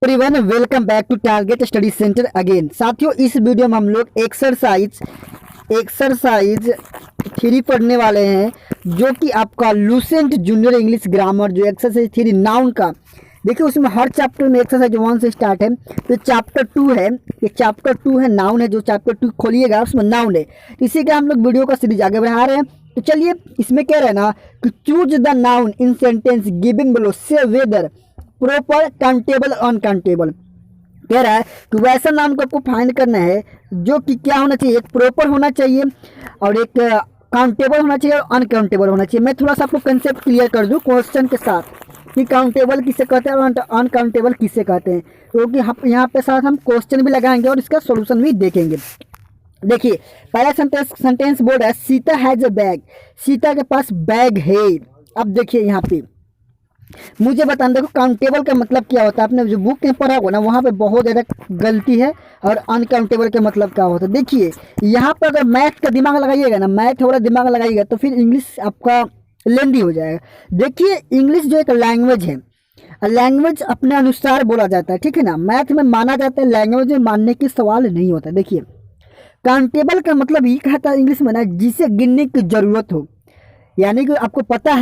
Everyone welcome back to Target study centre again. साथियों, इस video में हम लोग एक्सरसाइज 3 पढ़ने वाले हैं, जो कि आपका लूसेंट जूनियर इंग्लिश ग्रामर जो एक्सरसाइज 3 नाउन का। देखिए, उसमें हर चैप्टर में एक्सरसाइज 1 से स्टार्ट है। तो चैप्टर 2 है, ये चैप्टर 2 है नाउन है। जो चैप्टर 2 खोलिएगा उसमें नाउन है। इसी का हम लोग वीडियो का सीरीज आगे बढ़ा रहे हैं। तो चलिए, इसमें कह रहे हैं ना कि choose the noun in sentence given below, से वेदर प्रॉपर, काउंटेबल, अनकाउंटेबल। कह रहा है कि वैसा नाउन को आपको फाइंड करना है जो कि क्या होना चाहिए, एक प्रॉपर होना चाहिए और एक काउंटेबल होना चाहिए और अनकाउंटेबल होना चाहिए। मैं थोड़ा सा आपको कंसेप्ट क्लियर कर दूं क्वेश्चन के साथ कि काउंटेबल किसे कहते हैं और अनकाउंटेबल किसे कहते हैं, क्योंकि हम यहाँ पे साथ हम क्वेश्चन भी लगाएंगे और इसका सोल्यूशन भी देखेंगे। देखिए, पहला सेंटेंस बोल रहा है Sita has a bag. Sita के पास बैग है। अब देखिए यहाँ पे मुझे बताना, देखो काउंटेबल का मतलब क्या होता है। आपने जो बुक में पढ़ा होगा ना, वहाँ पे बहुत ज़्यादा गलती है। और अनकाउंटेबल का मतलब क्या होता है, देखिए यहाँ पर अगर मैथ का दिमाग लगाइएगा ना, मैथ थोड़ा दिमाग लगाइएगा तो फिर इंग्लिश आपका लेंदी हो जाएगा। देखिए, इंग्लिश जो एक लैंग्वेज है, लैंग्वेज अपने अनुसार बोला जाता है, ठीक है ना। मैथ में माना जाता है, लैंग्वेज में मानने की सवाल नहीं होता। देखिए, काउंटेबल का मतलब ये कहता है इंग्लिश में ना, जिसे गिनने की ज़रूरत हो। यानी कि आपको पता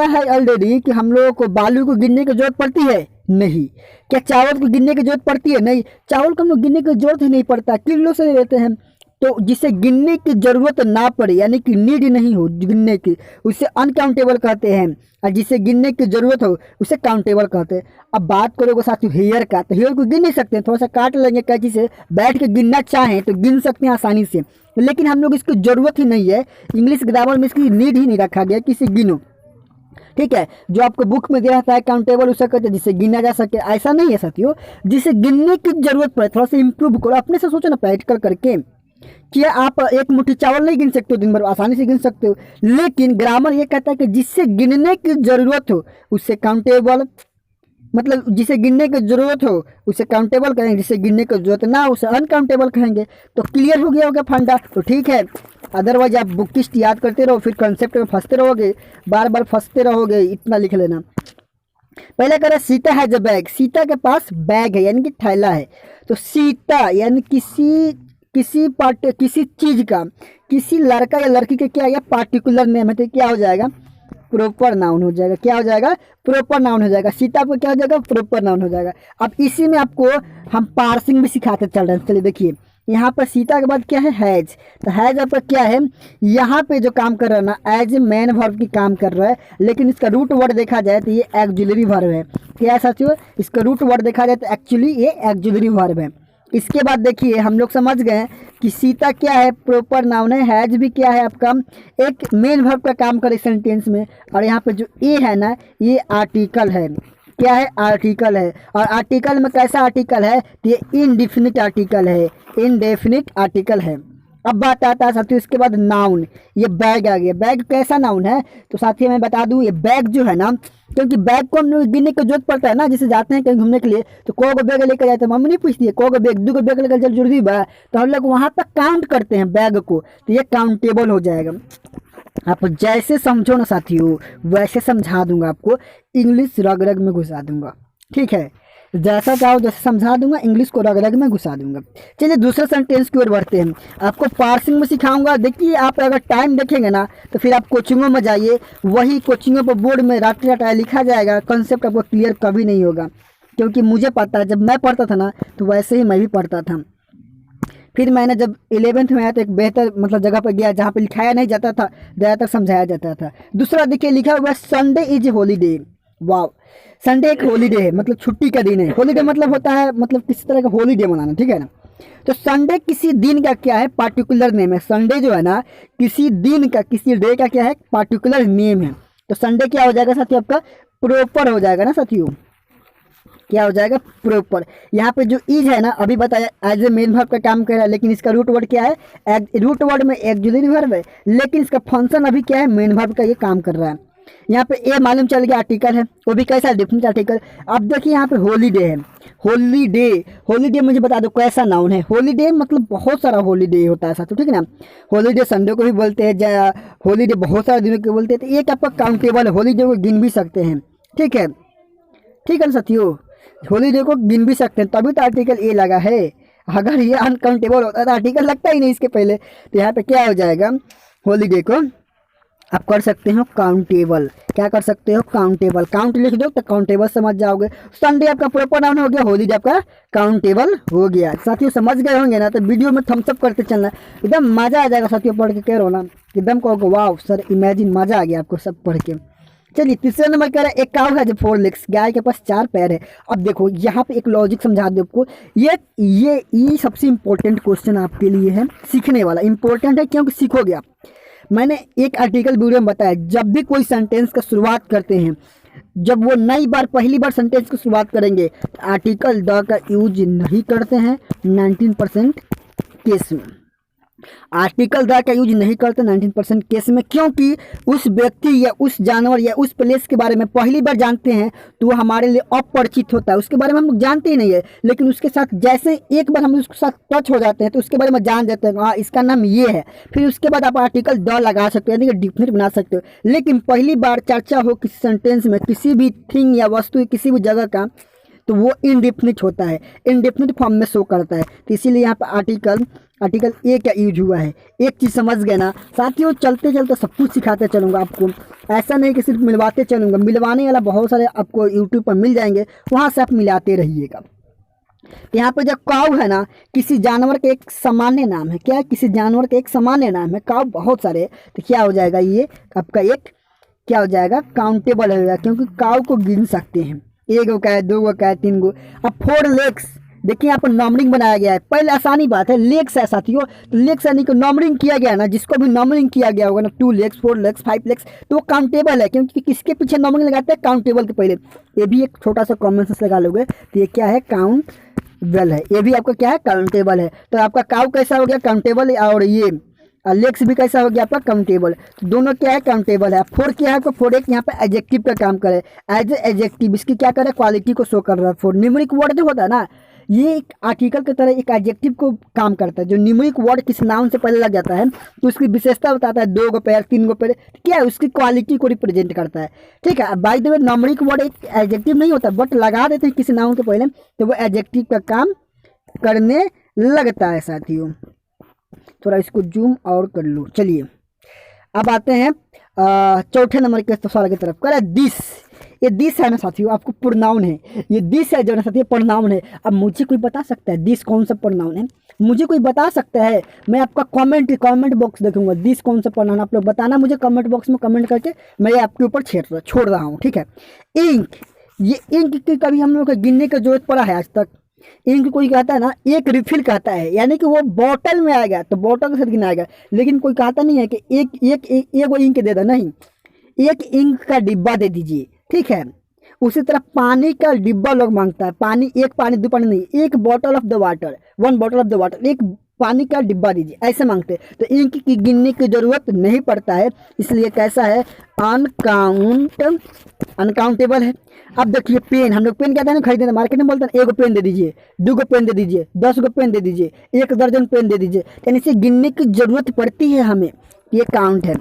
है ऑलरेडी कि हम लोगों को बालू को गिनने की जरूरत पड़ती है नहीं। क्या चावल को गिनने की जरूरत पड़ती है नहीं। चावल को हम लोग गिनने की जरूरत ही नहीं पड़ता, किलो से लेते हैं। तो जिसे गिनने की जरूरत ना पड़े, यानी कि नीड नहीं हो गिनने की, उसे अनकाउंटेबल कहते हैं। और जिसे गिनने की जरूरत हो उसे काउंटेबल कहते हैं। अब बात करोगे साथियों हेयर का, तो हेयर को गिन नहीं सकते हैं, थोड़ा सा काट लेंगे कैंची से, बैठ के गिनना चाहें तो गिन सकते हैं आसानी से, लेकिन हम लोग इसकी जरूरत ही नहीं है। इंग्लिश ग्रामर में इसकी नीड ही नहीं रखा गया किसी गिनो, ठीक है। जो आपको बुक में दिया रहता है काउंटेबल, उसे कहते हैं जिसे गिना जा सके। ऐसा नहीं है साथियों, जिसे गिनने की जरूरत पड़े। थोड़ा सा इंप्रूव करो, अपने से सोचो ना प्रैक्टिकल करके। क्या आप एक मुट्ठी चावल नहीं गिन सकते हो दिन भर, आसानी से गिन सकते हो, लेकिन ग्रामर ये कहता है कि जिससे गिनने की जरूरत हो उसे काउंटेबल, मतलब जिसे गिनने की जरूरत हो उसे काउंटेबल कहेंगे, जिसे गिनने की जरूरत ना हो उसे अनकाउंटेबल कहेंगे। तो क्लियर हो गया होगा फंडा, तो ठीक है। अदरवाइज आप बुक किस्त याद करते रहो, फिर कंसेप्ट में फंसते रहोगे, बार बार फंसते रहोगे। इतना लिख लेना। पहले कह रहा है सीता है जब बैग, सीता के पास बैग है यानी कि थैला है। तो सीता यानी किसी चीज का, किसी लड़का या लड़की के क्या, या पार्टिकुलर नेम है, तो क्या हो जाएगा, प्रॉपर नाउन हो जाएगा। क्या हो जाएगा, प्रॉपर नाउन हो जाएगा। सीता पर क्या हो जाएगा, प्रॉपर नाउन हो जाएगा। अब इसी में आपको हम पार्सिंग भी सिखाते चल रहे हैं। चलिए देखिए, यहाँ पर सीता के बाद क्या है, हैज। तो हैज आपका क्या है, यहाँ पे जो काम कर रहा है ना, एज ए मैन वर्ब की काम कर रहा है, लेकिन इसका रूट वर्ड देखा जाए तो ये एक्जुलरी वर्ब है। क्या है साथियों, इसका रूट वर्ड देखा जाए तो एक्चुअली ये एक्जुलरी वर्ब है। इसके बाद देखिए, हम लोग समझ गए कि सीता क्या है, प्रॉपर नाउन है। हैज भी क्या है आपका, एक मेन वर्ब का काम करे सेंटेंस में। और यहाँ पे जो ए है ना, ये आर्टिकल है। क्या है, आर्टिकल है। और आर्टिकल में कैसा आर्टिकल है, तो ये इनडेफिनिट आर्टिकल है, इनडेफिनिट आर्टिकल है। अब बात आता है साथियों इसके बाद नाउन। ये बैग आ गया। बैग कैसा नाउन है, तो साथियों मैं बता दूं, ये बैग जो है ना, क्योंकि बैग को हम लोग गिनने की जरूरत पड़ता है ना। जैसे जाते हैं कहीं घूमने के लिए तो को बैग लेकर जाते हैं, मम्मी नहीं पूछती है को बैग, 2 बैग लेकर चल जरूरी बा, तो हम लोग वहाँ तक काउंट करते हैं बैग को, तो ये काउंटेबल हो जाएगा। आप जैसे समझो ना साथियों वैसे समझा दूंगा आपको, इंग्लिश रग रग में घुसा दूंगा, ठीक है। जैसा चाहो जैसे समझा दूंगा, इंग्लिश को रग रग में घुसा दूंगा। चलिए दूसरे सेंटेंस की ओर बढ़ते हैं। आपको पार्सिंग में सिखाऊंगा। देखिए, आप अगर टाइम देखेंगे ना तो फिर आप कोचिंगों में जाइए, वही कोचिंगों पर बोर्ड में रात रटाया लिखा जाएगा, कंसेप्ट आपको क्लियर कभी नहीं होगा। क्योंकि मुझे पता है, जब मैं पढ़ता था ना तो वैसे ही मैं भी पढ़ता था। फिर मैंने जब 11th में आया तो एक बेहतर मतलब जगह पर गया जहाँ पे लिखाया नहीं जाता था, ज़्यादातर समझाया जाता था। दूसरा देखिए, लिखा हुआ है संडे इज हॉलीडे। वाह, संडे एक हॉलीडे है, मतलब छुट्टी का दिन है। हॉलीडे मतलब होता है मतलब किसी तरह का हॉलीडे मनाना, ठीक है ना। तो संडे किसी दिन का क्या है, पार्टिकुलर नेम है। संडे जो है ना, किसी दिन का, किसी डे का क्या है, पार्टिकुलर नेम है। तो संडे क्या हो जाएगा साथियों, आपका प्रॉपर हो जाएगा ना साथियों। क्या हो जाएगा, प्रॉपर। यहाँ पे जो इज है ना, अभी बताया एज ए मेन वर्ब का काम कर रहा है, लेकिन इसका रूट वर्ड क्या है, रूट वर्ड में एक्जुलरी वर्ब है, लेकिन इसका फंक्शन अभी क्या है, मेन वर्ब का ये काम कर रहा है। यहाँ पे ए मालूम चल गया आर्टिकल है, वो भी कैसा डिफरेंट आर्टिकल। अब देखिए यहाँ पे हॉलीडे है। हॉलीडे मुझे बता दो कैसा नाउन है। हॉलीडे मतलब बहुत सारा हॉलीडे होता है साथियों, ठीक है ना। हॉलीडे संडे को भी बोलते हैं, हॉलीडे बहुत सारे दिनों को बोलते हैं। तो एक आपका काउंटेबल है, हॉलीडे को गिन भी सकते हैं, ठीक है ना साथियों। हॉलीडे को गिन भी सकते हैं, तभी तो आर्टिकल ए लगा है। अगर ये अनकाउंटेबल होता तो आर्टिकल लगता ही नहीं इसके पहले। तो यहाँ पे क्या हो जाएगा, हॉलीडे को आप कर सकते हो काउंटेबल। क्या कर सकते हो, काउंटेबल। काउंट लिख दो तो काउंटेबल समझ जाओगे। संडे आपका प्रॉपर नाउन हो गया, हॉलीडे आपका काउंटेबल हो गया। साथियों समझ गए होंगे ना, तो वीडियो में थम्स अप करते चलना, एकदम मज़ा आ जाएगा साथियों। पढ़ के कह रहा हूँ ना, एकदम कहोगे वाह सर इमेजिन, मज़ा आ गया आपको सब पढ़ के। चलिए तीसरे नंबर कह रहा है, एक काऊ है जो 4 लेग्स, गाय के पास 4 पैर है। अब देखो यहाँ पे एक लॉजिक समझा दो आपको, ये सबसे इम्पोर्टेंट क्वेश्चन आपके लिए है, सीखने वाला इंपॉर्टेंट है क्योंकि सीखोगे आप। मैंने एक आर्टिकल वीडियो में बताया, जब भी कोई सेंटेंस का शुरुआत करते हैं, जब वो नई बार पहली बार सेंटेंस की शुरुआत करेंगे तो आर्टिकल द का यूज नहीं करते हैं 19% केस में। आर्टिकल द का यूज नहीं करते 19% केस में, क्योंकि उस व्यक्ति या उस जानवर या उस प्लेस के बारे में पहली बार जानते हैं तो वो हमारे लिए अपरिचित होता है, उसके बारे में हम लोग जानते ही नहीं है। लेकिन उसके साथ जैसे एक बार हम उसके साथ टच हो जाते हैं तो उसके बारे में जान जाते हैं, हाँ इसका नाम ये है। फिर उसके बाद आप आर्टिकल द लगा सकते हो, यानी कि डिफिनेट बना सकते हो। लेकिन पहली बार चर्चा हो किसी सेंटेंस में किसी भी थिंग या वस्तु किसी भी जगह का, तो वो इनडिफिनिट होता है, इनडिफिनिट फॉर्म में शो करता है। तो इसीलिए यहाँ पर आर्टिकल ए का यूज हुआ है। एक चीज़ समझ गए ना साथियों, चलते चलते सब कुछ सिखाते चलूँगा आपको, ऐसा नहीं कि सिर्फ मिलवाते चलूँगा। मिलवाने वाला बहुत सारे आपको यूट्यूब पर मिल जाएंगे, वहाँ से आप मिलाते रहिएगा। यहाँ पे जो काऊ है ना, किसी जानवर का एक सामान्य नाम है। क्या है, किसी जानवर का एक सामान्य नाम है। काऊ बहुत सारे, तो क्या हो जाएगा, ये आपका एक क्या हो जाएगा, काउंटेबल होगा, क्योंकि काऊ को गिन सकते हैं। 1 गो का है, 2 गो का है, 3 गो। अब 4 लेग्स, देखिए यहाँ पर नंबरिंग बनाया गया है। पहले आसानी बात है, लेग्स है साथियों, तो लेग्स यानी कि नंबरिंग किया गया ना, जिसको भी नंबरिंग किया गया होगा ना, 2 लेग्स, 4 लेग्स, 5 लेग्स, तो वो काउंटेबल है। क्योंकि किसके पीछे नंबरिंग लगाते हैं, काउंटेबल के पहले। ये भी एक छोटा सा कॉमन सेंस लगा लोगे तो ये क्या है, काउंटेबल है। ये भी आपका क्या है, काउंटेबल है। तो आपका काउ कैसा हो गया, काउंटेबल, और ये लेग्स भी कैसा हो गया आपका, काउंटेबल। तो दोनों क्या है, काउंटेबल है। 4 क्या है आपका, 4 एक यहाँ पे एडजेक्टिव का काम करे, एज एडजेक्टिव, इसकी क्या करे, क्वालिटी को शो कर रहा है। 4 न्यूमेरिक वर्ड जो होता है ना, ये एक आर्टिकल की तरह एक एडजेक्टिव को काम करता है। जो न्यूमेरिक वर्ड किसी नाउन से पहले लग जाता है तो उसकी विशेषता बताता है, 2 गो पैर, 3 गो पैर, क्या है, उसकी क्वालिटी को रिप्रेजेंट करता है। ठीक है, by the way numeric word एक एडजेक्टिव नहीं होता, बट लगा देते हैं किसी नाउन के पहले तो वो एडजेक्टिव का काम करने लगता है साथियों। थोड़ा इसको जूम और कर लो। चलिए अब आते हैं चौथे नंबर के सवाल की तरफ। कह दिस, ये दिस है ना साथियों, आपको प्रोनाउन है। ये दिस है जो ना साथियों, प्रोनाउन है। अब मुझे कोई बता सकता है दिस कौन सा प्रोनाउन है, मुझे कोई बता सकता है? मैं आपका कमेंट बॉक्स देखूंगा, दिस कौन सा प्रोनाउन, आप लोग बताना मुझे कमेंट बॉक्स में कमेंट करके, मैं आपके ऊपर छोड़ रहा हूँ। ठीक है, इंक, ये इंक की कभी हम लोग को गिनने की जरूरत पड़ा है आज तक? इंक कोई कहता है ना, एक रिफिल कहता है, यानी कि वो बॉटल में आएगा तो बॉटल के साथ गिनाएगा। लेकिन कोई कहता नहीं है कि एक वो इंक दे दो, नहीं, एक इंक का डिब्बा दे दीजिए। ठीक है, उसी तरह पानी का डिब्बा लोग मांगता है, पानी, एक पानी 2 पानी नहीं, एक bottle of the water, 1 bottle of the water, एक पानी का डिब्बा दीजिए, ऐसे मांगते हैं। तो इंक की गिनने की जरूरत नहीं पड़ता है, इसलिए कैसा है, अनकाउंटेबल है। अब देखिए पेन, हम लोग पेन कहते हैं ना, खरीदते हैं मार्केट में, बोलते हैं 1 गो पेन दे दीजिए, 2 गो पेन दे दीजिए, 10 गो पेन दे दीजिए, 1 दर्जन पेन दे दीजिए, यानी इसे गिनने की जरूरत पड़ती है हमें, ये काउंट है।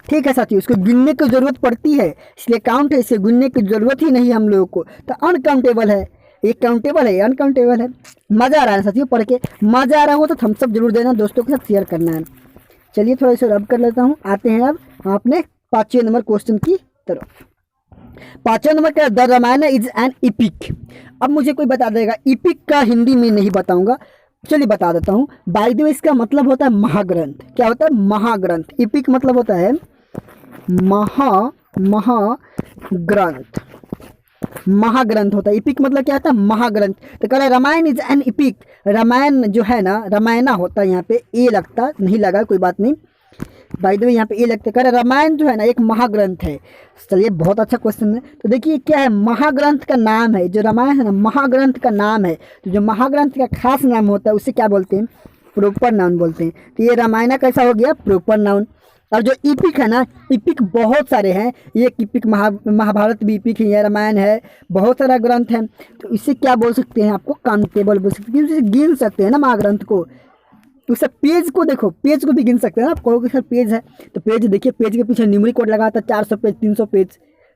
ठीक है साथियों, इसको गिनने की जरूरत पड़ती है इसलिए काउंट है, इसे गिनने की जरूरत ही नहीं हम लोगों को, तो अनकाउंटेबल है। ये काउंटेबल है, अनकाउंटेबल है। मज़ा आ रहा है साथियों पढ़ के, मज़ा आ रहा हो तो थम्स अप जरूर देना, दोस्तों के साथ शेयर करना है। चलिए थोड़ा इसे रब कर लेता हूँ। आते हैं अब अपने 5वें नंबर क्वेश्चन की तरफ। 5वां नंबर का, the Ramayana is an epic. अब मुझे कोई बता देगा, इपिक का हिंदी में नहीं बताऊंगा, चलिए बता देता हूँ। बाय द वे इसका मतलब होता है महाग्रंथ। क्या होता है, महाग्रंथ। इपिक मतलब होता है महाग्रंथ, महाग्रंथ होता है। इपिक मतलब क्या होता है, महाग्रंथ। तो कह रहा है Ramayana is an epic, Ramayana जो है ना, रामायणा होता है, यहाँ पे ए लगता नहीं लगा, कोई बात नहीं, बाय द वे यहाँ पे ए लगता है। कह रहा है रामायण जो है ना एक महाग्रंथ है। चलिए बहुत अच्छा क्वेश्चन है। तो देखिए क्या है, महाग्रंथ का नाम है, जो रामायण है ना महाग्रंथ का नाम है। तो जो महाग्रंथ का खास नाम होता है उसे क्या बोलते हैं, प्रॉपर नाउन बोलते हैं। तो ये रामायण कैसा हो गया, प्रॉपर नाउन। और जो इपिक है ना, इपिक बहुत सारे हैं, ये इपिक महाभारत भी इपिक है, रामायण है, बहुत सारा ग्रंथ है। तो इसे क्या बोल सकते हैं, आपको काउंटेबल बोल सकते हैं, इसे गिन सकते हैं ना महाग्रंथ को। तो सब पेज को देखो, पेज को भी गिन सकते हैं ना, आप कहोगे कि सर पेज है, तो पेज देखिए, पेज के पीछे न्यूमेरिक कोड लगा था, 400 पेज, 300 पेज,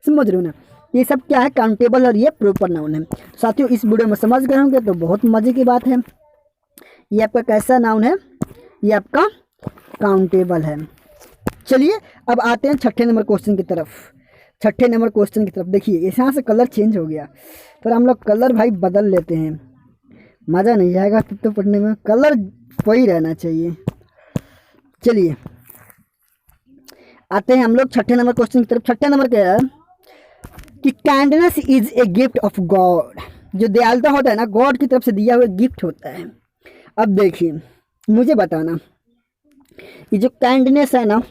समझ रहे हो ना। ये सब क्या है, काउंटेबल और ये प्रॉपर नाउन है। साथियों इस वीडियो में समझ गए होंगे तो बहुत मज़े की बात है। ये आपका कैसा नाउन है, ये आपका काउंटेबल है। चलिए अब आते हैं छठे नंबर क्वेश्चन की तरफ। छठे नंबर क्वेश्चन की तरफ देखिए, यहाँ से कलर चेंज हो गया, तो हम लोग कलर भाई बदल लेते हैं, मज़ा नहीं आएगा फिर तो पढ़ने में, कलर वही रहना चाहिए। चलिए आते हैं हम लोग छठे नंबर क्वेश्चन की तरफ। छठे नंबर क्या है कि kindness is a gift of God. जो दयालुता होता है ना, गॉड की तरफ से दिया हुआ गिफ्ट होता है। अब देखिए मुझे बताना, ये जो काइंडनेस है ना,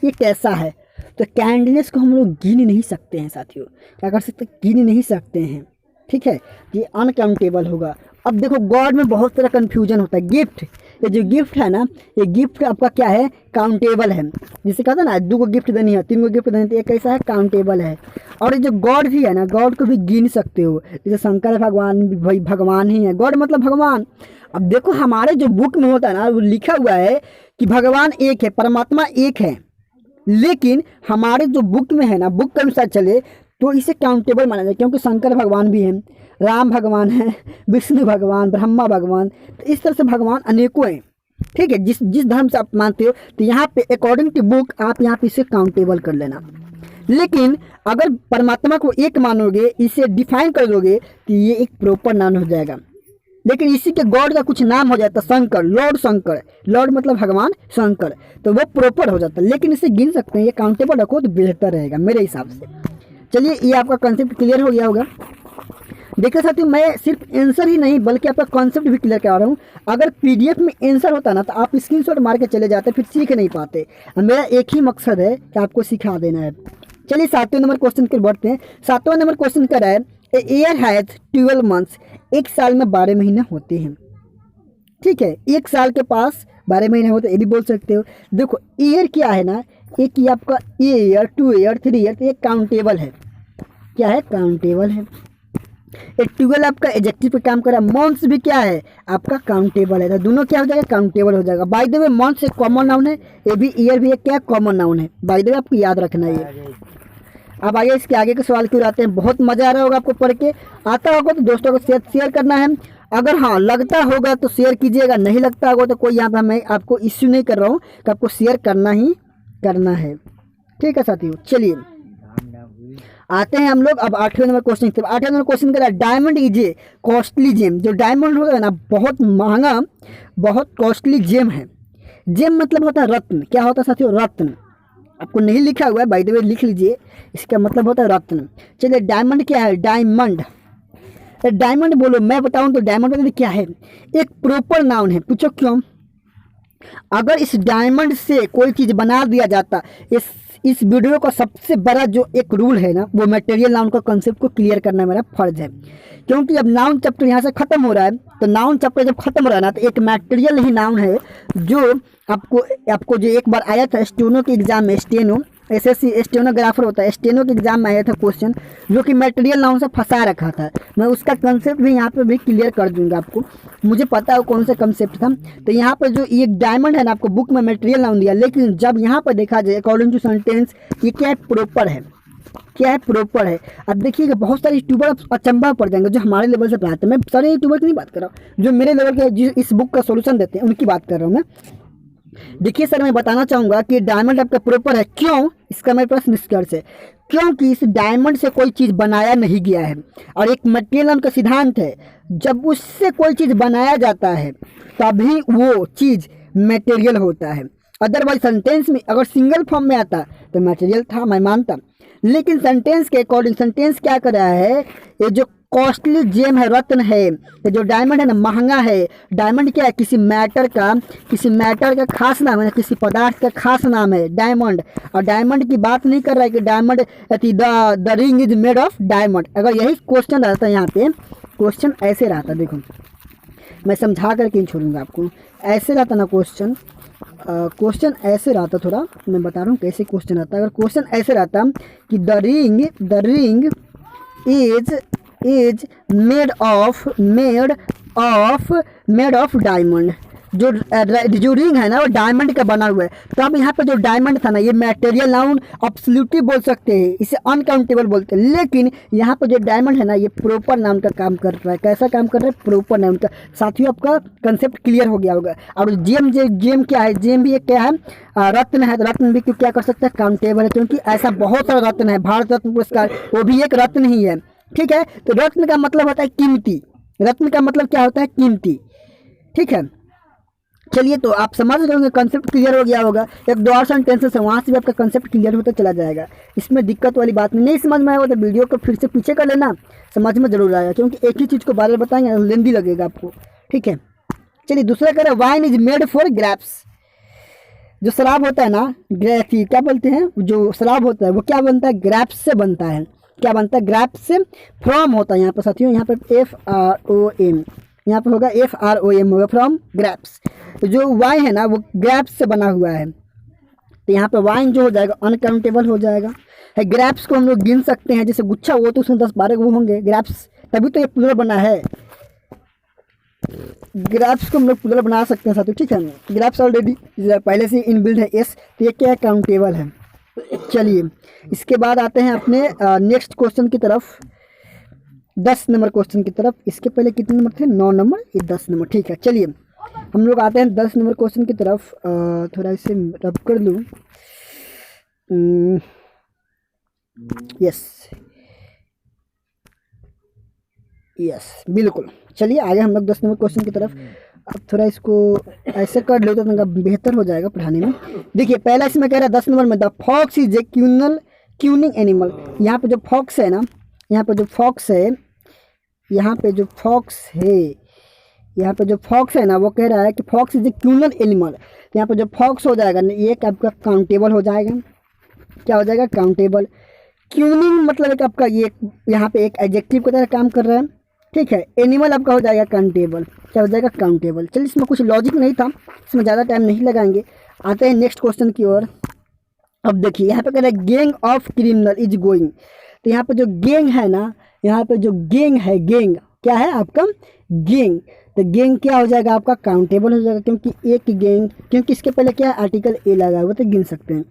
ये कैसा है। तो काइंडनेस को हम लोग गिन नहीं सकते हैं साथियों, क्या कर सकते, गिन नहीं सकते हैं, ठीक है, ये अनकाउंटेबल होगा। अब देखो गॉड में बहुत सारा कन्फ्यूजन होता है। गिफ्ट, ये जो गिफ्ट है ना, ये गिफ्ट आपका क्या है, काउंटेबल है। जैसे कहते हैं ना 2 को गिफ्ट देनी है, 3 को गिफ्ट देनी है, तो ये कैसा है, काउंटेबल है। और ये जो गॉड भी है ना, गॉड को भी गिन सकते हो, जैसे शंकर भगवान भी भाई भगवान ही है, गॉड मतलब भगवान। अब देखो हमारे जो बुक में होता है ना, वो लिखा हुआ है कि भगवान एक है, परमात्मा एक है, लेकिन हमारे जो बुक में है ना, बुक के अनुसार चले तो इसे काउंटेबल माना जाए, क्योंकि शंकर भगवान भी हैं, राम भगवान है, विष्णु भगवान, ब्रह्मा भगवान, तो इस तरह से भगवान अनेकों हैं, ठीक है। जिस जिस धर्म से आप मानते हो, तो यहाँ पे अकॉर्डिंग टू बुक आप यहाँ पे इसे काउंटेबल कर लेना। लेकिन अगर परमात्मा को एक मानोगे, इसे डिफाइन कर दोगे, तो ये एक प्रॉपर नाम हो जाएगा। लेकिन इसी के गॉड का कुछ नाम हो जाता है शंकर, लॉर्ड शंकर, लॉर्ड मतलब भगवान, शंकर, तो वो प्रॉपर हो जाता है। लेकिन इसे गिन सकते हैं, ये काउंटेबल रखो तो बेहतर रहेगा मेरे हिसाब से। चलिए ये आपका कॉन्सेप्ट क्लियर हो गया होगा। देखिए साथियों, मैं सिर्फ आंसर ही नहीं बल्कि आपका कॉन्सेप्ट भी क्लियर करा रहा हूँ। अगर पीडीएफ में आंसर होता ना, तो आप स्क्रीनशॉट मार के चले जाते, फिर सीख नहीं पाते। मेरा एक ही मकसद है कि आपको सिखा देना है। चलिए 7वें नंबर क्वेश्चन की बढ़ते हैं। 7वां नंबर क्वेश्चन कर रहा है, ए ईयर हैज 12 मंथ्स। एक साल में 12 महीने होते हैं, ठीक है, एक साल के पास 12 महीने होते हैं, ये भी बोल सकते हो। देखो ईयर क्या है ना, एक ही आपका ईयर, 2 ईयर, 3 ईयर, तो ये काउंटेबल है। क्या है, काउंटेबल है। ये 12 आपका एडजेक्टिव पे काम कर रहा है। मंथ्स भी क्या है, आपका काउंटेबल है, तो दोनों क्या हो जाएगा, काउंटेबल हो जाएगा। बाय द वे मंथ्स एक कॉमन नाउन है, ये भी ईयर भी एक क्या कॉमन नाउन है। बाय द वे आपको याद रखना है ये। अब आइए इसके आगे के सवाल क्यों आते हैं। बहुत मज़ा आ रहा होगा आपको पढ़ के, आता होगा तो दोस्तों को शेयर करना है। अगर हाँ लगता होगा तो शेयर कीजिएगा, नहीं लगता होगा तो कोई यहाँ पर मैं आपको इश्यू नहीं कर रहा हूँ, कि आपको शेयर करना ही करना है, ठीक है साथियों। चलिए आते हैं हम लोग अब 8वें नंबर क्वेश्चन की तरफ। 8वें नंबर क्वेश्चन कर रहा है, diamond is a costly gem. जो डायमंड होता है ना, बहुत महंगा, बहुत कॉस्टली जेम है। जेम मतलब होता है रत्न। क्या होता है साथियों, रत्न। आपको नहीं लिखा हुआ है, बाय द वे लिख लीजिए, इसका मतलब होता है रत्न। चलिए डायमंड क्या है, डायमंड, डायमंड बोलो, मैं बताऊं तो डायमंड मतलब क्या है, एक प्रॉपर नाउन है। पूछो क्यों। अगर इस डायमंड से कोई चीज़ बना दिया जाता, इस वीडियो का सबसे बड़ा जो एक रूल है ना, वो मटेरियल नाउन का कॉन्सेप्ट को क्लियर करना मेरा फर्ज है। क्योंकि अब नाउन चैप्टर यहाँ से ख़त्म हो रहा है, तो नाउन चैप्टर जब खत्म हो रहा है ना, तो एक मटेरियल ही नाउन है जो आपको जो एक बार आया था स्टेनो के एग्जाम में, स्टेनो एसएससी स्टेनोग्राफर होता है, स्टेनो के एग्जाम में आया था क्वेश्चन, जो कि मटेरियल नाउन से फंसा रखा था। मैं उसका कंसेप्ट भी यहाँ पे भी क्लियर कर दूंगा आपको, मुझे पता है वो कौन सा कंसेप्ट था। तो यहाँ पर जो ये डायमंड है ना, आपको बुक में मटेरियल नाउन दिया, लेकिन जब यहाँ पर देखा जाए अकॉर्डिंग टू सेंटेंस, ये क्या है, प्रॉपर है। क्या है, प्रॉपर है। अब देखिएगा बहुत सारे यूट्यूबर अचंभा पड़ जाएंगे जो हमारे लेवल से पढ़ाते हैं। मैं सारे यूट्यूबर की नहीं बात कर रहा हूँ, जो मेरे लेवल के जो इस बुक का सोल्यूशन देते हैं उनकी बात कर रहा हूँ मैं। देखिए सर, मैं बताना चाहूँगा कि डायमंड आपका प्रॉपर है। क्यों, इसका मेरे पास निष्कर्ष है, क्योंकि इस डायमंड से कोई चीज़ बनाया नहीं गया है। और एक मटेरियल का सिद्धांत है, जब उससे कोई चीज़ बनाया जाता है तभी वो चीज़ मटेरियल होता है। अदरवाइज सेंटेंस में अगर सिंगल फॉर्म में आता तो मटेरियल था, मैं मानता, लेकिन सेंटेंस के अकॉर्डिंग सेंटेंस क्या कर रहा है, ये जो कॉस्टली जेम है, रत्न है, ये जो डायमंड है ना, महंगा है। डायमंड क्या है, किसी मैटर का खास नाम है, किसी पदार्थ का खास नाम है डायमंड। और डायमंड की बात नहीं कर रहा है कि diamond the ring is made of diamond. अगर यही क्वेश्चन रहता है, यहाँ पे क्वेश्चन ऐसे रहता, देखो मैं समझा करके नहीं छोड़ूंगा आपको, ऐसे रहता ना क्वेश्चन, क्वेश्चन ऐसे रहता, थोड़ा मैं बता रहा हूँ कैसे क्वेश्चन रहता। अगर क्वेश्चन ऐसे रहता कि the ring is made of diamond, जो रिंग है ना वो डायमंड का बना हुआ है। तो अब यहाँ पे जो डायमंड था ना ये मटेरियल नाउन एब्सोल्युटली बोल सकते हैं, इसे अनकाउंटेबल बोलते हैं। लेकिन यहाँ पे जो डायमंड है ना ये प्रॉपर नाउन का काम कर रहा है। कैसा काम कर रहा है? प्रॉपर नाउन का। साथियों आपका कंसेप्ट क्लियर हो गया होगा। और जेम क्या है? जेम भी एक क्या है? रत्न है। तो रत्न भी क्या कर सकता है? काउंटेबल है, क्योंकि ऐसा बहुत सारा रत्न है। भारत रत्न पुरस्कार वो भी एक रत्न ही है। ठीक है, तो रत्न का मतलब होता है कीमती। रत्न का मतलब क्या होता है? कीमती। ठीक है, चलिए तो आप समझ रहे होंगे, कंसेप्ट क्लियर हो गया होगा। एक दो और सेंटेंसेस है वहाँ से भी आपका कंसेप्ट क्लियर होता चला जाएगा। इसमें दिक्कत वाली बात नहीं समझ में आएगा तो वीडियो को फिर से पीछे कर लेना, समझ में जरूर आएगा, क्योंकि एक ही चीज़ को बार बार बताएंगे लेंदी लगेगा आपको। ठीक है, चलिए दूसरा कह रहे हैं wine is made for grapes. जो शराब होता है ना, क्या बोलते हैं, जो शराब होता है वो क्या बनता है? ग्रेप्स से बनता है। क्या बनता है? ग्रेप्स से। फ्रॉम होता है यहाँ पर साथियों, यहाँ पर FROM, यहाँ पर होगा FROM होगा, फ्रॉम ग्रेप्स। तो जो वाइन है ना वो ग्रेप्स से बना हुआ है। तो यहाँ पर वाइन जो हो जाएगा अनकाउंटेबल हो जाएगा। है ग्रेप्स को हम लोग गिन सकते हैं, जैसे गुच्छा वो तो उसमें 10-12 वो होंगे ग्रेप्स, तभी तो ये प्लूरल बना है। ग्रेप्स को हम लोग प्लूरल बना सकते हैं साथियों। ठीक है, ग्रेप्स ऑलरेडी पहले से इनबिल्ड है एस, तो ये क्या काउंटेबल है। चलिए इसके बाद आते हैं अपने नेक्स्ट क्वेश्चन की तरफ, 10 नंबर क्वेश्चन की तरफ। इसके पहले कितने नंबर थे? 9 नंबर, ये 10 नंबर। ठीक है, चलिए हम लोग आते हैं 10 नंबर क्वेश्चन की तरफ। थोड़ा इसे रब कर लूँ। यस बिल्कुल। चलिए आगे हम लोग 10 नंबर क्वेश्चन की तरफ। अब थोड़ा इसको ऐसे कर लो तो बेहतर हो जाएगा पढ़ाने में। देखिए पहला इसमें कह रहा है 10 नंबर में, the fox is a cunning animal. यहाँ पे जो फॉक्स है ना, यहाँ पे जो फॉक्स है, यहाँ पे जो फॉक्स है, यहाँ पे जो फॉक्स है ना वो कह रहा है कि फॉक्स इज ए क्यूनल एनिमल। यहाँ पे जो फॉक्स हो जाएगा ना ये आपका काउंटेबल हो जाएगा। क्या हो जाएगा? काउंटेबल। क्यूनिंग मतलब एक आपका ये यहाँ पे एक एडजेक्टिव की तरह काम कर रहा है। ठीक है, एनिमल आपका हो जाएगा काउंटेबल। क्या हो जाएगा? काउंटेबल। चलिए इसमें कुछ लॉजिक नहीं था, इसमें ज़्यादा टाइम नहीं लगाएंगे। आते हैं नेक्स्ट क्वेश्चन की ओर। अब देखिए यहाँ पे कह रहा है gang of criminal is going. तो यहाँ पे जो गैंग है ना, यहाँ पे जो गैंग है, गैंग क्या है आपका? गैंग। तो गैंग क्या हो जाएगा आपका? काउंटेबल हो जाएगा, क्योंकि एक गैंग, क्योंकि इसके पहले क्या है? आर्टिकल ए लगा हुआ, तो गिन सकते हैं।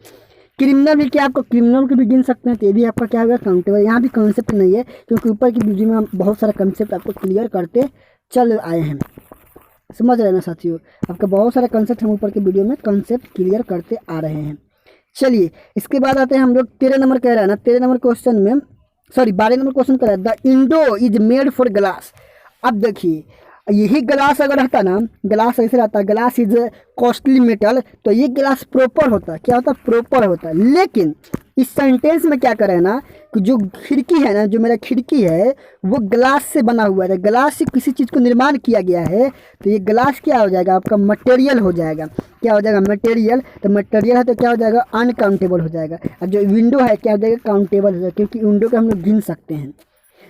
क्रिमिनल भी क्या आपको? क्रिमिनल को भी गिन सकते हैं, तो ये भी आपका क्या होगा? काउंटेबल। यहाँ भी कॉन्सेप्ट नहीं है, क्योंकि ऊपर की वीडियो में हम बहुत सारा कंसेप्ट आपको क्लियर करते चल आए हैं। समझ रहे हैं ना साथियों, आपका बहुत सारा कंसेप्ट हम ऊपर की वीडियो में कंसेप्ट क्लियर करते आ रहे हैं। चलिए इसके बाद आते हैं हम लोग 13 नंबर कह रहा है ना, 13 नंबर क्वेश्चन में, सॉरी 12 नंबर क्वेश्चन कह रहा है the window is made for glass. अब देखिए यही ग्लास अगर रहता ना, ग्लास ऐसे रहता, ग्लास इज कॉस्टली मेटल, तो ये ग्लास प्रॉपर होता। क्या होता? प्रॉपर होता। लेकिन इस सेंटेंस में क्या करे ना कि जो खिड़की है ना, जो मेरा खिड़की है वो ग्लास से बना हुआ है, ग्लास से किसी चीज़ को निर्माण किया गया है, तो ये ग्लास क्या हो जाएगा आपका? मटेरियल हो जाएगा। क्या हो जाएगा? मटेरियल। तो मटेरियल है तो क्या हो जाएगा? अनकाउंटेबल हो जाएगा। और जो विंडो है क्या हो जाएगा? काउंटेबल हो जाएगा, क्योंकि विंडो को हम लोग गिन सकते हैं।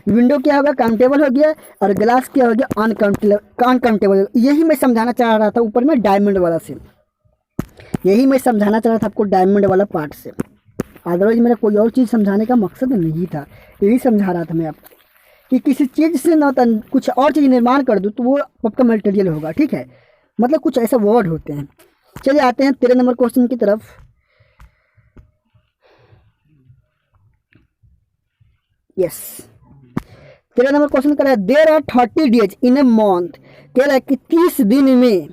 विंडो क्या होगा? काउंटेबल हो गया, और ग्लास क्या हो गया? अनकाउंटेबल। यही मैं समझाना चाह रहा था ऊपर में डायमंड वाला से, यही मैं समझाना चाह रहा था आपको डायमंड वाला पार्ट से। अदरवाइज मेरा कोई और चीज़ समझाने का मकसद नहीं था, यही समझा रहा था मैं आपको कि किसी चीज़ से ना कुछ और चीज़ निर्माण कर दूँ तो वो आपका मटेरियल होगा। ठीक है, मतलब कुछ ऐसे वर्ड होते हैं। चलिए आते हैं 13 नंबर क्वेश्चन की तरफ। यस 13 नंबर क्वेश्चन कह रहा है there are 30 days in a month. कह रहा है कि 30 दिन में,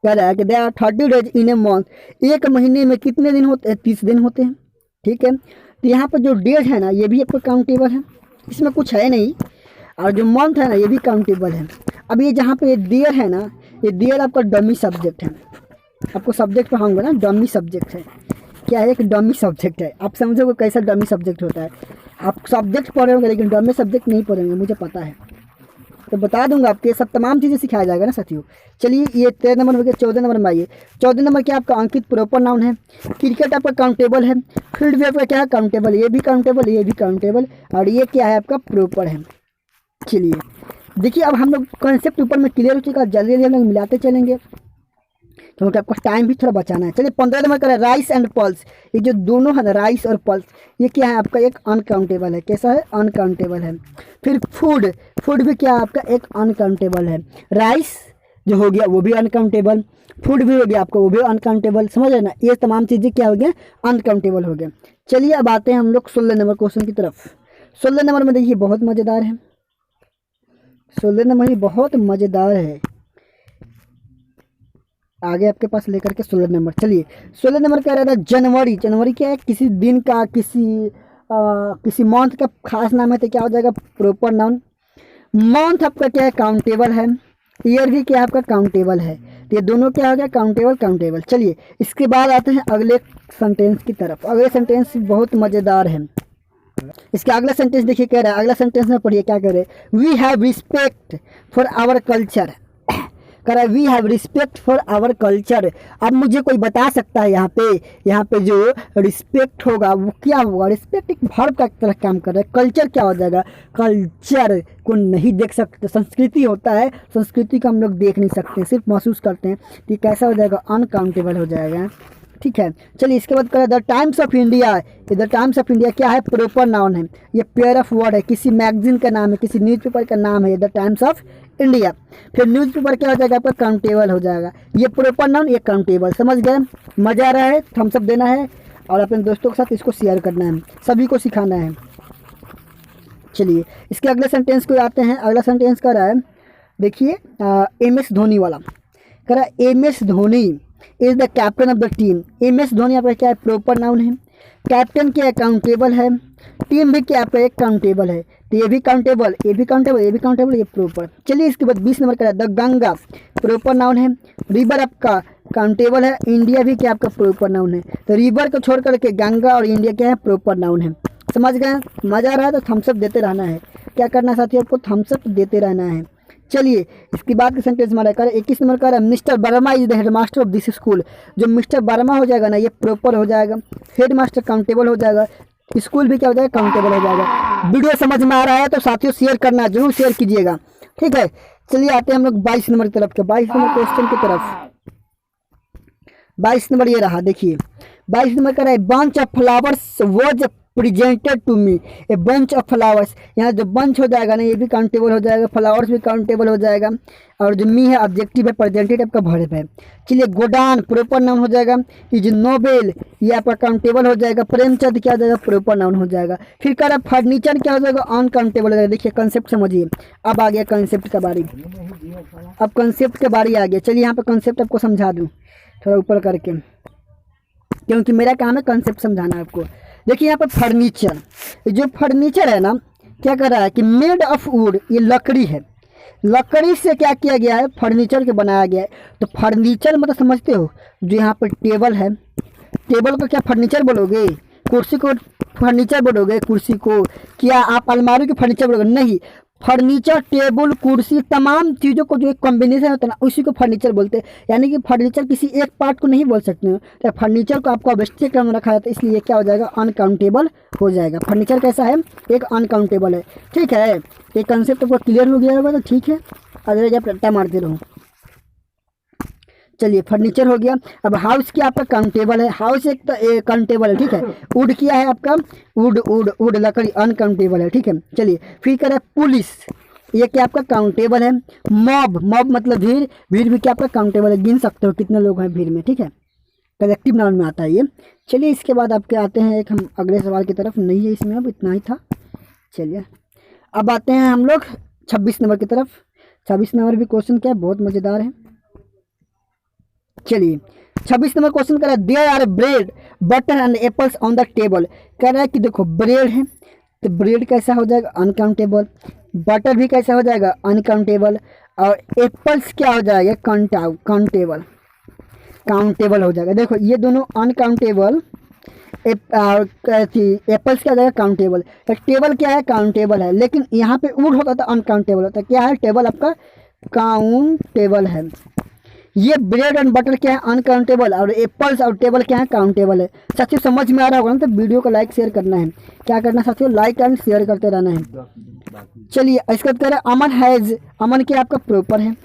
कह रहा है कि there are 30 days in a month, एक महीने में कितने दिन होते हैं? 30 दिन होते हैं। ठीक है, तो यहाँ पर जो डेज है ना ये भी आपको काउंटेबल है, इसमें कुछ है नहीं। और जो मंथ है ना ये भी काउंटेबल है। अब ये जहाँ पे ये देयर है ना, ये देयर आपका डमी सब्जेक्ट है। आपको सब्जेक्ट पढ़ाऊंगा ना, डमी सब्जेक्ट है। क्या है? एक डमी सब्जेक्ट है। आप समझोगे कैसा डमी सब्जेक्ट होता है। आप सब्जेक्ट पढ़ोगे लेकिन डमी सब्जेक्ट नहीं पढ़ेंगे, मुझे पता है, तो बता दूंगा आपको, ये सब तमाम चीज़ें सिखाया जाएगा ना साथियों। चलिए ये 13 नंबर हो गया। 14 नंबर में आइए। 14 नंबर क्या आपका? अंकित प्रॉपर नाउन है। क्रिकेट आपका काउंटेबल है। फील्ड भी आपका क्या है? काउंटेबल। ये भी काउंटेबल, ये भी काउंटेबल, और ये क्या है आपका? प्रॉपर है। चलिए देखिए अब हम लोग कॉन्सेप्ट ऊपर में क्लियर हो चुका है, जल्दी जल्दी हम लोग मिलाते चलेंगे क्योंकि आपको टाइम भी थोड़ा बचाना है। चलिए 15 नंबर का राइस एंड पल्स। ये जो दोनों है ना, राइस और पल्स, ये क्या है आपका? एक अनकाउंटेबल है। कैसा है? अनकाउंटेबल है। फिर फूड, फूड भी क्या है आपका? एक अनकाउंटेबल है। राइस जो हो गया वो भी अनकाउंटेबल, फूड भी हो गया आपका वो भी अनकाउंटेबल, समझ रहे ना, ये तमाम चीज़ें क्या हो गया, अनकाउंटेबल हो गया। चलिए अब आते हैं हम लोग 16 नंबर क्वेश्चन की तरफ। 16 नंबर में देखिए बहुत मज़ेदार है, 16 नंबर ही बहुत मज़ेदार है, आगे आपके पास लेकर के 16 नंबर। चलिए 16 नंबर कह रहा था जनवरी। जनवरी क्या है, किसी दिन का, किसी मंथ का खास नाम है, तो क्या हो जाएगा, प्रॉपर नाउन। मंथ आपका क्या है, काउंटेबल है, ईयर भी क्या आपका काउंटेबल है, तो ये दोनों क्या हो गया, काउंटेबल काउंटेबल। चलिए इसके बाद आते हैं अगले सेंटेंस की तरफ। अगले सेंटेंस बहुत मज़ेदार है। इसका अगला सेंटेंस देखिए, कह रहा है, अगला सेंटेंस में पढ़िए क्या कह रहे हैं, we have respect for our culture. कह रहा है we have respect for our culture. अब मुझे कोई बता सकता है यहाँ पे जो रिस्पेक्ट होगा वो क्या होगा, रिस्पेक्ट एक वर्ब का तरह काम कर रहा है, कल्चर क्या हो जाएगा, कल्चर को नहीं देख सकते, संस्कृति होता है, संस्कृति को हम लोग देख नहीं सकते, सिर्फ महसूस करते हैं, तो कैसा हो जाएगा, अनकाउंटेबल हो जाएगा। ठीक है, चलिए इसके बाद करें the times of India. The times of India क्या है, प्रॉपर नाउन है, ये पेयर ऑफ वर्ड है, किसी मैगजीन का नाम है, किसी न्यूज़पेपर का नाम है द टाइम्स ऑफ इंडिया। फिर न्यूज़पेपर क्या हो जाएगा आपका, काउंटेबल हो जाएगा, ये प्रॉपर नाउन, ये काउंटेबल। समझ गए, मज़ा आ रहा है, थम्स अप देना है और अपने दोस्तों के साथ इसको शेयर करना है, सभी को सिखाना है। चलिए इसके अगले सेंटेंस को आते हैं। अगला सेंटेंस कर रहा है, देखिए MS धोनी वाला। कह रहा है MS Dhoni is the captain of the team. MS Dhoni आपका क्या है, प्रॉपर नाउन है, कैप्टन क्या काउंटेबल है, टीम भी क्या आपका एक काउंटेबल है, तो ये भी काउंटेबल, ये भी काउंटेबल, ये भी काउंटेबल, ये प्रॉपर। चलिए इसके बाद 20 नंबर का द गंगा, प्रॉपर नाउन है, रिवर आपका काउंटेबल है, इंडिया भी क्या आपका प्रॉपर नाउन है, तो रिवर को छोड़ करके गंगा और इंडिया क्या है, प्रॉपर नाउन है। समझ गए, मज़ा आ रहा है तो थम्सअप देते रहना है, क्या करना है साथियों, आपको थम्सअप देते रहना है। चलिए इसके बाद के सेंटेंस हमारा कर 21 नंबर का mister Verma is the headmaster of this school. जो मिस्टर वर्मा हो जाएगा ना, ये प्रॉपर हो जाएगा, हेडमास्टर काउंटेबल हो जाएगा, स्कूल भी क्या हो जाएगा, काउंटेबल हो जाएगा। वीडियो समझ में आ रहा है तो साथियों शेयर करना, जरूर शेयर कीजिएगा, ठीक है। चलिए आते हैं हम लोग 22 नंबर की तरफ के, 22 नंबर क्वेश्चन की तरफ। 22 नंबर ये रहा, देखिए 22 नंबर का रहा है bunch of flowers was presented to me. A bunch of flowers, यहाँ जो बंच हो जाएगा ना ये भी काउंटेबल हो जाएगा, फ्लावर्स भी काउंटेबल हो जाएगा, और जो मी है ऑब्जेक्टिव है, प्रेजेंटेड आपका वर्ब है। चलिए गोडान प्रॉपर नाउन हो जाएगा, इज नोबेल ये आपका काउंटेबल हो जाएगा, प्रेमचंद क्या हो जाएगा, प्रॉपर नाउन हो जाएगा। फिर कह रहा फर्नीचर क्या हो जाएगा, अनकाउंटेबल हो जाएगा। देखिए कंसेप्ट समझिए, अब आ गया कंसेप्ट का बारी, अब कंसेप्ट के बारी आ गया। चलिए यहाँ पर कंसेप्ट आपको समझा दूँ थोड़ा ऊपर करके, क्योंकि मेरा काम है कंसेप्ट समझाना आपको। देखिए यहाँ पर फर्नीचर, जो फर्नीचर है ना, क्या कर रहा है कि मेड ऑफ वुड, ये लकड़ी है, लकड़ी से क्या किया गया है, फर्नीचर के बनाया गया है। तो फर्नीचर मतलब समझते हो, जो यहाँ पर टेबल है, टेबल को क्या फर्नीचर बोलोगे, कुर्सी को फर्नीचर बोलोगे, कुर्सी को क्या आप अलमारी के फर्नीचर बोलोगे, नहीं, फर्नीचर टेबल कुर्सी तमाम चीज़ों को जो एक कॉम्बिनेशन होता है ना, उसी को फर्नीचर बोलते हैं। यानी कि फर्नीचर किसी एक पार्ट को नहीं बोल सकते हो, तो फर्नीचर को आपको अवश्य क्रम में रखा जाता है, इसलिए क्या हो जाएगा, अनकाउंटेबल हो जाएगा। फर्नीचर कैसा है, एक अनकाउंटेबल है, ठीक है। ये कंसेप्ट आपको क्लियर हो गया होगा तो ठीक है, अगर जब रट्टा मारते रहो। चलिए फर्नीचर हो गया। अब हाउस क्या आपका काउंटेबल है, हाउस एक तो काउंटेबल है, ठीक है। वुड क्या है आपका, वुड वुड वुड लकड़ी अनकाउंटेबल है, ठीक है। चलिए फिर करें पुलिस, ये क्या आपका काउंटेबल है। मॉब, मॉब मतलब भीड़, भीड़ भी क्या आपका काउंटेबल है, गिन सकते हो कितने लोग हैं भीड़ में, ठीक है, कलेक्टिव नाउन में आता है ये। चलिए इसके बाद आपके आते हैं एक हम अगले सवाल की तरफ, नहीं है इसमें अब इतना ही था। चलिए अब आते हैं हम लोग 26 नंबर की तरफ। 26 नंबर भी क्वेश्चन क्या है, बहुत मज़ेदार है। चलिए 26 नंबर क्वेश्चन कर रहा है there are bread butter and apples on the table. कह रहा है कि देखो ब्रेड है तो ब्रेड कैसा हो जाएगा, अनकाउंटेबल, बटर भी कैसा हो जाएगा, अनकाउंटेबल, और एप्पल्स क्या हो जाएगा, काउंटेबल, काउंटेबल हो जाएगा। देखो ये दोनों अनकाउंटेबल, एप्पल्स क्या हो जाएगा, काउंटेबल। तो टेबल क्या है, काउंटेबल है, लेकिन यहाँ पे वुड होता था अनकाउंटेबल होता है, क्या है, टेबल आपका काउंटेबल है। ये ब्रेड एंड बटर क्या है, अनकाउंटेबल, और एप्पल्स और टेबल क्या है, काउंटेबल है। साथियों समझ में आ रहा होगा ना, तो वीडियो को लाइक शेयर करना है, क्या करना है साथियों, लाइक एंड शेयर करते रहना है। चलिए इसके बाद कह रहे हैं अमन हैज़, अमन क्या आपका प्रॉपर है,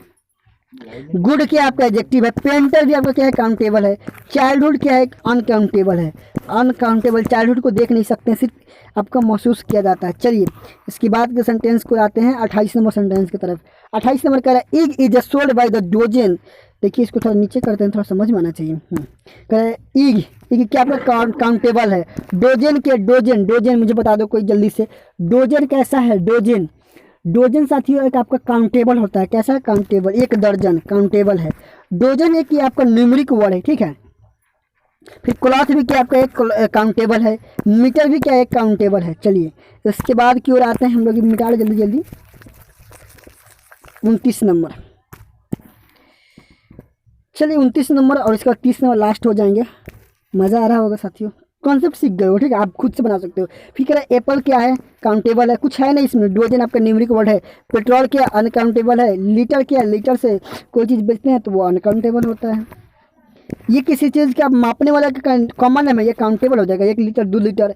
गुड क्या आपका एडजेक्टिव है, पेंटर भी आपका क्या है, काउंटेबल है। चाइल्डहुड क्या है, अनकाउंटेबल है। अनकाउंटेबल चाइल्डहुड को देख नहीं सकते, सिर्फ आपका महसूस किया जाता है। चलिए इसके बाद के सेंटेंस को आते हैं 28 नंबर सेंटेंस की तरफ। 28 नंबर कह रहा है egg is sold by the dozen. देखिए इसको थोड़ा नीचे करते हैं, थोड़ा समझ में आना चाहिए। कह रहे हैं इग, इग क्या आपका काउंटेबल है। डोजन के, डोजन, डोजन मुझे बता दो कोई जल्दी से, डोजन कैसा है, डोजन, डोजन साथियों एक आपका काउंटेबल होता है। कैसा है, काउंटेबल, एक दर्जन काउंटेबल है। डोजन एक ये आपका न्यूमेरिक वर्ड है, ठीक है। फिर क्लॉथ भी क्या आपका एक काउंटेबल है। मीटर भी क्या एक काउंटेबल है। चलिए इसके बाद की ओर आते हैं हम लोग, मिटा जल्दी जल्दी। 29 नंबर, चलिए 29 नंबर और इसका 30 नंबर लास्ट हो जाएंगे। मज़ा आ रहा होगा साथियों, कॉन्सेप्ट सीख गए हो, ठीक है, आप खुद से बना सकते हो। फिर कह रहा है एप्पल क्या है, काउंटेबल है, कुछ है नहीं इसमें। डोजन आपका न्यूमेरिक वर्ड है। पेट्रोल क्या, अनकाउंटेबल है। लीटर क्या, लीटर से कोई चीज़ बेचते हैं तो वो अनकाउंटेबल होता है। ये किसी चीज़ का मापने वाला कॉमन है, ये काउंटेबल हो जाएगा। 1 लीटर 2 लीटर,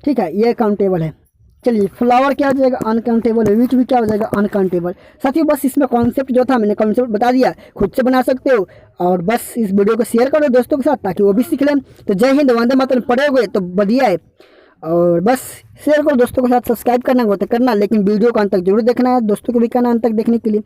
ठीक है, ये काउंटेबल है। चलिए फ्लावर क्या हो जाएगा, अनकाउंटेबल है। विच भी क्या हो जाएगा, अनकाउंटेबल। साथियों बस इसमें कॉन्सेप्ट जो था मैंने कॉन्सेप्ट बता दिया, खुद से बना सकते हो। और बस इस वीडियो को शेयर करो दोस्तों के साथ ताकि वो भी सीख लें। तो जय हिंद, वंदे मातरम पढ़ोगे तो बढ़िया है। और बस शेयर करो दोस्तों के साथ, सब्सक्राइब करना हो तो करना, लेकिन वीडियो को अंत तक जरूर देखना है, दोस्तों को भी कहना अंत तक देखने के लिए।